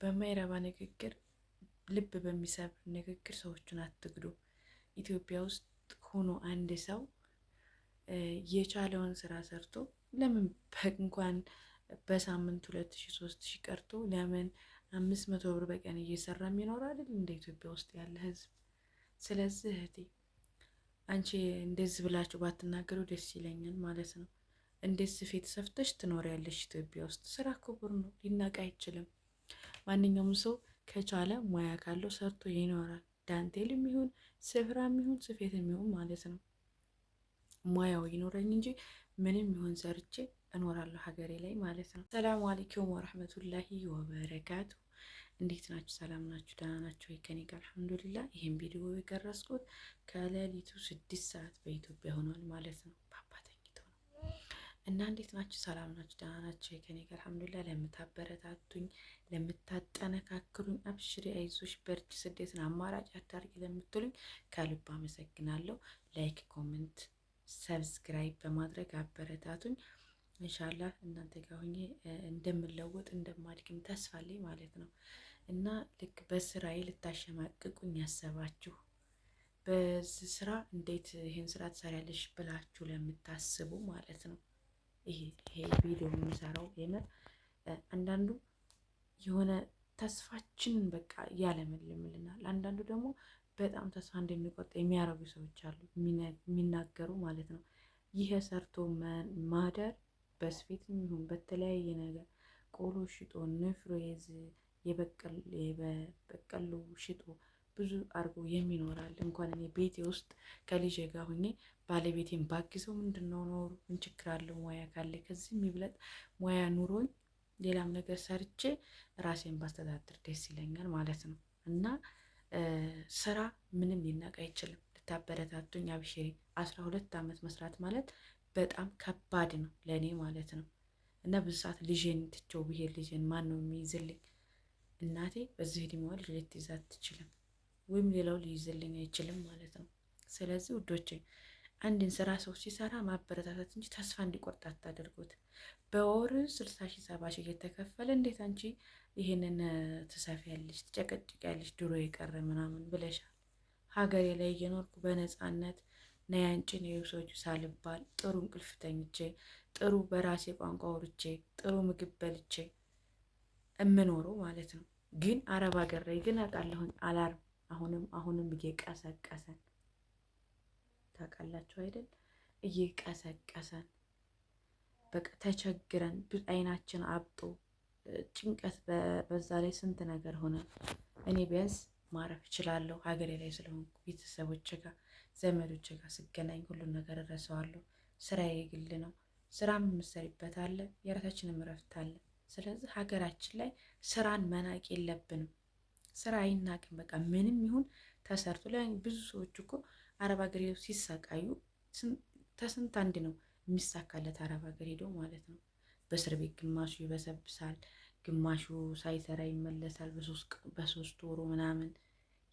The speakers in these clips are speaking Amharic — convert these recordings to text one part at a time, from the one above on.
በማይረባ ንግግር፣ ልብ በሚሰብር ንግግር ሰዎቹን አትግዱ። ኢትዮጵያ ውስጥ ሆኖ አንድ ሰው የቻለውን ስራ ሰርቶ ለምን እንኳን በሳምንት 2000 3000 ቀርቶ ለምን 500 ብር በቀን እየሰራ የሚኖር አይደል እንደ ኢትዮጵያ ውስጥ ያለ ህዝብ። ስለዚህ እህቴ አንቺ እንደዚህ ብላችሁ ባትናገሩ ደስ ይለኛል ማለት ነው። እንዴት ስፌት ሰፍተሽ ትኖሪያለሽ? ኢትዮጵያ ውስጥ ስራ ክቡር ነው፣ ሊናቅ አይችልም። ማንኛውም ሰው ከቻለ ሙያ ካለው ሰርቶ ይኖራል። ዳንቴልም ይሁን ስፍራም ይሁን ስፌትም ይሁን ማለት ነው። ሙያው ይኖረኝ እንጂ ምንም ይሁን ሰርቼ እኖራለሁ ሀገሬ ላይ ማለት ነው። ሰላሙ አለይኩም ወረህመቱላሂ ወበረካቱ። እንዴት ናችሁ? ሰላም ናችሁ? ደህና ናችሁ ወይ? ከኔ ጋር አልሐምዱሊላህ። ይህን ቪዲዮ የቀረጽኩት ከሌሊቱ 6 ሰዓት በኢትዮጵያ ሆኗል ማለት ነው። ባባ ተኝቶ ነው እና እንዴት ናችሁ? ሰላም ናችሁ? ደህና ናችሁ ወይ? ከኔ ጋር አልሐምዱሊላህ። ለምታበረታቱኝ፣ ለምታጠነካክሩኝ፣ አብሽሪ አይዞሽ በርቺ፣ ስደትን አማራጭ አታርጊ ለምትሉኝ ከልብ አመሰግናለሁ። ላይክ፣ ኮሜንት፣ ሰብስክራይብ በማድረግ አበረታቱኝ። ኢንሻአላህ እናንተ ጋር ሆኜ እንደምለወጥ እንደማድግም ተስፋ አለኝ ማለት ነው። እና ልክ በስራዬ ልታሸማቅቁኝ ያሰባችሁ በዚህ ስራ እንዴት ይሄን ስራ ትሰሪያለሽ ብላችሁ ለምታስቡ ማለት ነው ይሄ ቪዲዮ የምሰራው የምር አንዳንዱ የሆነ ተስፋችንን በቃ ያለመልምልናል። አንዳንዱ ደግሞ በጣም ተስፋ እንደሚቆርጥ የሚያረጉ ሰዎች አሉ የሚናገሩ ማለት ነው። ይሄ ሰርቶ ማደር በስፌትም ይሁን በተለያየ ነገር ቆሎ ሽጦ ንፍሮ የበቀሉ ሽጦ ብዙ አርጎ የሚኖራል። እንኳን እኔ ቤቴ ውስጥ ከልጄ ጋር ሁኜ ባለቤቴን ባግዘው ምንድነው ኖሩ ምን ችግር አለው? ሙያ ካለ ከዚህ የሚብለጥ ሙያ ኑሮኝ ሌላም ነገር ሰርቼ ራሴን ባስተዳድር ደስ ይለኛል ማለት ነው። እና ስራ ምንም ሊናቅ አይችልም። ልታበረታቱኝ አብሽሪ። 12 ዓመት መስራት ማለት በጣም ከባድ ነው ለእኔ ማለት ነው። እና ብዙ ሰዓት ልጄን ትቼው ብሄድ ልጄን ማን ነው የሚይዝልኝ? እናቴ በዚህ እድሜዋ ልጅ ልትይዝ አትችልም፣ ወይም ሌላው ሊይዝልኝ አይችልም ማለት ነው። ስለዚህ ውዶቼ አንድን ስራ ሰው ሲሰራ ማበረታታት እንጂ ተስፋ እንዲቆርጥ አታደርጉት። በወር 60 ሺህ 70 ሺህ እየተከፈለ እንዴት አንቺ ይሄንን ትሰፊያለሽ፣ ትጨቀጭቂያለሽ፣ ድሮ የቀረ ምናምን ብለሻል። ሀገሬ ላይ እየኖርኩ በነፃነት ነይ አንቺ ነው ሰዎቹ ሳልባል ጥሩ እንቅልፍ ተኝቼ ጥሩ በራሴ ቋንቋ ወርቼ ጥሩ ምግብ በልቼ እምኖረው ማለት ነው። ግን አረብ ሀገር ላይ ግን አውቃለሁኝ አላርም አሁንም እየቀሰቀሰን ታውቃላችሁ አይደል? እየቀሰቀሰን በቃ ተቸግረን አይናችን አብጦ ጭንቀት በዛ ላይ ስንት ነገር ሆነ። እኔ ቢያንስ ማረፍ እችላለሁ ሀገሬ ላይ ስለሆንኩ ቤተሰቦች ጋር ዘመዶች ጋር ስገናኝ ሁሉን ነገር እረሳዋለሁ። ስራዬ የግል ነው። ስራም የምሰሪበት አለ፣ የራሳችንም እረፍት አለ። ስለዚህ ሀገራችን ላይ ስራን መናቅ የለብንም። ስራ አይናቅም። በቃ ምንም ይሁን ተሰርቶ ብዙ ሰዎች እኮ አረብ ሀገር ሄደው ሲሰቃዩ ተስንት አንድ ነው የሚሳካለት አረብ ሀገር ሄደው ማለት ነው። በእስር ቤት ግማሹ ይበሰብሳል፣ ግማሹ ሳይሰራ ይመለሳል በሶስት ወሩ ምናምን።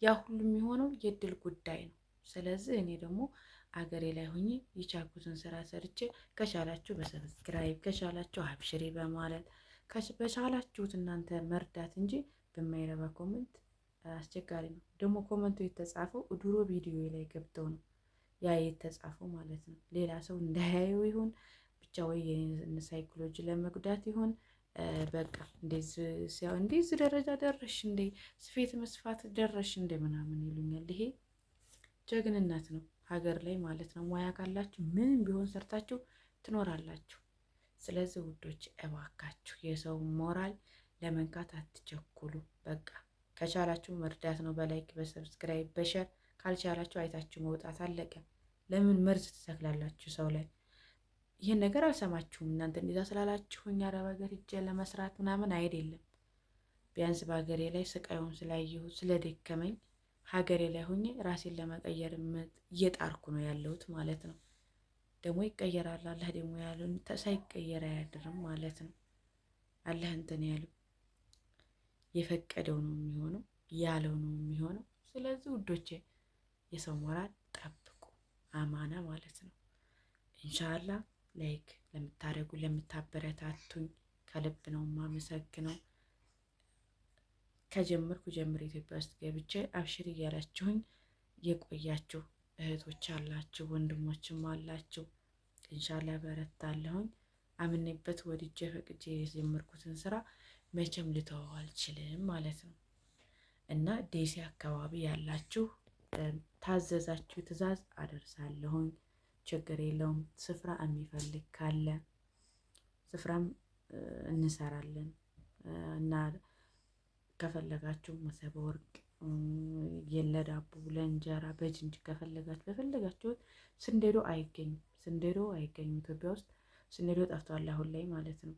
ያ ሁሉ የሚሆነው የእድል ጉዳይ ነው። ስለዚህ እኔ ደግሞ አገሬ ላይ ሆኜ የቻልኩትን ስራ ሰርቼ ከቻላችሁ በሰብስክራይብ ከቻላችሁ አብሽሬ በማለት በቻላችሁት እናንተ መርዳት እንጂ በማይረባ ኮመንት አስቸጋሪ ነው። ደግሞ ኮመንቱ የተጻፈው ድሮ ቪዲዮ ላይ ገብተው ነው ያ የተጻፈው ማለት ነው። ሌላ ሰው እንዳያየው ይሁን ብቻ ወይ የኔን ሳይኮሎጂ ለመጉዳት ይሁን በቃ እንደዚህ ደረጃ ደረሽ እንዴ ስፌት መስፋት ደረሽ እንደ ምናምን ይሉኛል። ይሄ ጀግንነት ነው ሀገር ላይ ማለት ነው። ሙያ ካላችሁ ምንም ቢሆን ሰርታችሁ ትኖራላችሁ። ስለዚህ ውዶች እባካችሁ የሰው ሞራል ለመንካት አትቸኩሉ። በቃ ከቻላችሁ መርዳት ነው፣ በላይክ በሰብስክራይብ በሸር። ካልቻላችሁ አይታችሁ መውጣት አለቀ። ለምን መርዝ ትተክላላችሁ ሰው ላይ? ይህን ነገር አልሰማችሁም እናንተ እንደዛ ስላላችሁኝ አረብ ሀገር ሂጄ ለመስራት ምናምን አይደለም። ቢያንስ በሀገሬ ላይ ስቃዩን ስላየሁ ስለደከመኝ ሀገሬ ላይ ሆኜ ራሴን ለመቀየር እየጣርኩ ነው ያለሁት ማለት ነው። ደግሞ ይቀየራል። አላህ ደግሞ ያለውን ሳይቀየር አያድርም ማለት ነው። አላህ እንትን ያለው የፈቀደው ነው የሚሆነው፣ ያለው ነው የሚሆነው። ስለዚህ ውዶቼ የሰው ሞራል ጠብቁ፣ አማና ማለት ነው። ኢንሻአላህ ላይክ ለምታደርጉ ለምታበረታቱኝ ከልብ ነው የማመሰግነው። ከጀመርኩ ጀምር ኢትዮጵያ ውስጥ ገብቼ አብሽር እያላችሁኝ የቆያችሁ እህቶች አላችሁ፣ ወንድሞችም አላችሁ። ኢንሻላ በረታለሁኝ። አምኔበት ወድጄ ፈቅጄ የጀመርኩትን ስራ መቼም ልተወው አልችልም ማለት ነው። እና ደሴ አካባቢ ያላችሁ ታዘዛችሁ ትዕዛዝ አደርሳለሁኝ። ችግር የለውም። ስፍራ የሚፈልግ ካለ ስፍራም እንሰራለን እና ከፈለጋችሁ መሶበ ወርቅ ለዳቦ ለእንጀራ በጅንጅ ከፈለጋችሁ በፈለጋችሁት። ስንዴዶ አይገኝም፣ ስንዴዶ አይገኝም ኢትዮጵያ ውስጥ ስንዴዶ ጠፍቷል አሁን ላይ ማለት ነው።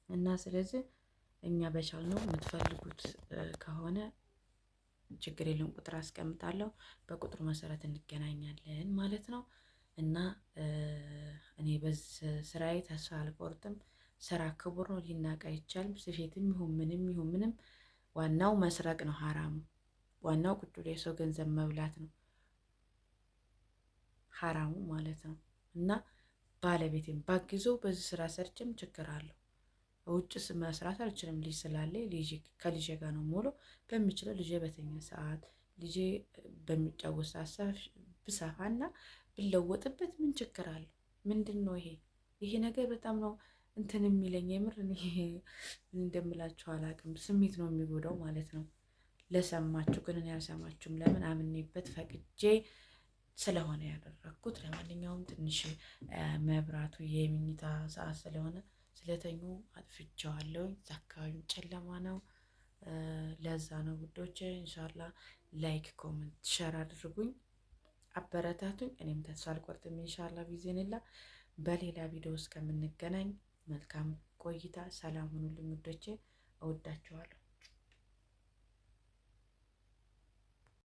እና ስለዚህ እኛ በቻልነው የምትፈልጉት ከሆነ ችግር የለውም፣ ቁጥር አስቀምጣለሁ። በቁጥሩ መሰረት እንገናኛለን ማለት ነው። እና እኔ በዚህ ስራዬ ተስፋ አልቆርጥም። ስራ ክቡር ነው፣ ሊናቅ አይቻልም። ስፌትም ይሁን ምንም ዋናው መስረቅ ነው ሀራሙ። ዋናው ቁጭ ብሎ የሰው ገንዘብ መብላት ነው ሀራሙ ማለት ነው። እና ባለቤቴም ባግዘው በዚህ ስራ ሰርችም ችግር አለው። ውጭ መስራት አልችልም። ልጅ ስላለ ከልጄ ጋር ነው ሙሉ በሚችለው ልጄ በተኛ ሰዓት ልጄ በሚጫወት ሰዓት ብሰፋና ብለወጥበት ምን ችግር አለው? ምንድን ነው ይሄ ነገር በጣም ነው እንትን የሚለኝ የምር እንደምላችሁ አላውቅም። ስሜት ነው የሚጎዳው ማለት ነው። ለሰማችሁ ግን እኔ አልሰማችሁም። ለምን አምኔበት ፈቅጄ ስለሆነ ያደረግኩት። ለማንኛውም ትንሽ መብራቱ የምኝታ ሰዓት ስለሆነ ስለተኙ አጥፍቼዋለሁ። እዛ አካባቢም ጨለማ ነው። ለዛ ነው ውዶች። ኢንሻላ ላይክ፣ ኮመንት፣ ሸር አድርጉኝ፣ አበረታቱኝ። እኔም ተስፋ አልቆርጥም። ኢንሻላ ቢዜንላ በሌላ ቪዲዮ እስከምንገናኝ መልካም ቆይታ። ሰላም ሁኑልኝ ውዶቼ፣ እወዳችኋለሁ።